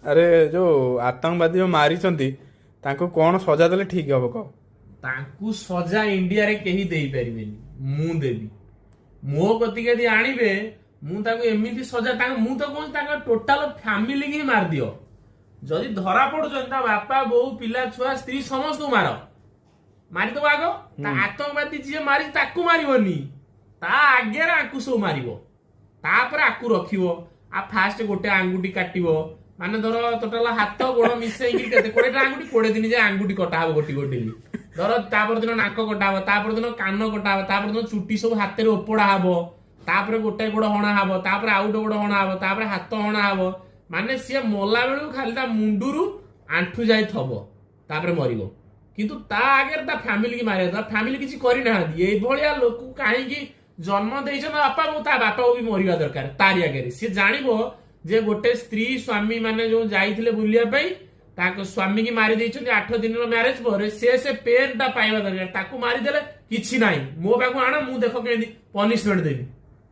ଆରେ ଯୋଉ ଆତଙ୍କବାଦୀ ଯୋଉ ମାରିଛନ୍ତି ତାଙ୍କୁ କଣ ସଜା ଦେଲେ ଠିକ ହବ କହ? ତାଙ୍କୁ ସଜା ଇଣ୍ଡିଆରେ କେହି ଦେଇପାରିବେନି, ମୁଁ ଦେବି। ମୋ କତିକି ଯଦି ଆଣିବେ ମୁଁ ତାଙ୍କୁ ଏମିତି ସଜା ମୁଁ ତ କହୁଛି ତାଙ୍କ ଟୋଟାଲ ଫ୍ୟାମିଲି ହିଁ ମାରିଦିଅ। ଯଦି ଧରା ପଡୁଛନ୍ତି ତା ବାପା ବୋଉ ପିଲା ଛୁଆ ସ୍ତ୍ରୀ ସମସ୍ତଙ୍କୁ ମାରିଦବ ଆଗ। ତା ଆତଙ୍କବାଦୀ ଯିଏ ମାରିଛି ତାକୁ ମାରିବନି, ତା ଆଗରେ ଆକୁ ସବୁ ମାରିବ, ତାପରେ ଆକୁ ରଖିବ। ଆଉ ଫାଷ୍ଟ ଗୋଟେ ଆଙ୍ଗୁଠି କାଟିବ, ମାନେ ଧର ଟୋଟାଲ ହାତ ଗୋଡ ମିଶେଇକି କେତେ 20ଟା ଆଙ୍ଗୁଠି 20 ଦିନ ଯାଏ ଆଙ୍ଗୁଠି କଟା ହବ ଗୋଟି ଗୋଟି। ଧର ତାପର ଦିନ ନାକ କଟା ହବ, ତାପର ଦିନ କାନ କଟା ହବ, ତାପର ଦିନ ଚୁଟି ସବୁ ହାତରେ ଓପଡା ହବ, ତାପରେ ଗୋଟେ ଗୋଡ ହଣା ହବ, ତାପରେ ଆଉ ଗୋଟେ ଗୋଡ ହଣା ହବ, ତାପରେ ହାତ ହଣା ହବ। ମାନେ ସିଏ ମଲା ବେଳକୁ ଖାଲି ତା ମୁଣ୍ଡରୁ ଆଣ୍ଠୁ ଯାଇ ଥବ, ତାପରେ ମରିବ। କିନ୍ତୁ ତା ଆଗରେ ତା ଫ୍ୟାମିଲି କି ମାରିବା, ତା ଫ୍ୟାମିଲି କିଛି କରିନାହାନ୍ତି। ଏଇଭଳିଆ ଲୋକ କାହିଁକି ଜନ୍ମ ଦେଇଛନ୍ତି ବାପା ବୋଉ, ତା ବାପା ବୋଉ ବି ମରିବା ଦରକାର ତାରି ଆଗରେ। ସିଏ ଜାଣିବ ଯେ ଗୋଟେ ସ୍ତ୍ରୀ ସ୍ୱାମୀ ମାନେ ଯୋଉ ଯାଇଥିଲେ ବୁଲିବା ପାଇଁ ତାଙ୍କ ସ୍ୱାମୀ କି ମାରି ଦେଇଛନ୍ତି 8 ଦିନର ମ୍ୟାରେଜ ପରେ, ସେ ପେନ୍ ଟା ପାଇବା ଦରକାର। ତାକୁ ମାରିଦେଲେ କିଛି ନାହିଁ, ମୋ ପାଖକୁ ଆଣ, ମୁଁ ଦେଖ କେମିତି ପନିଶମେଣ୍ଟ ଦେବି।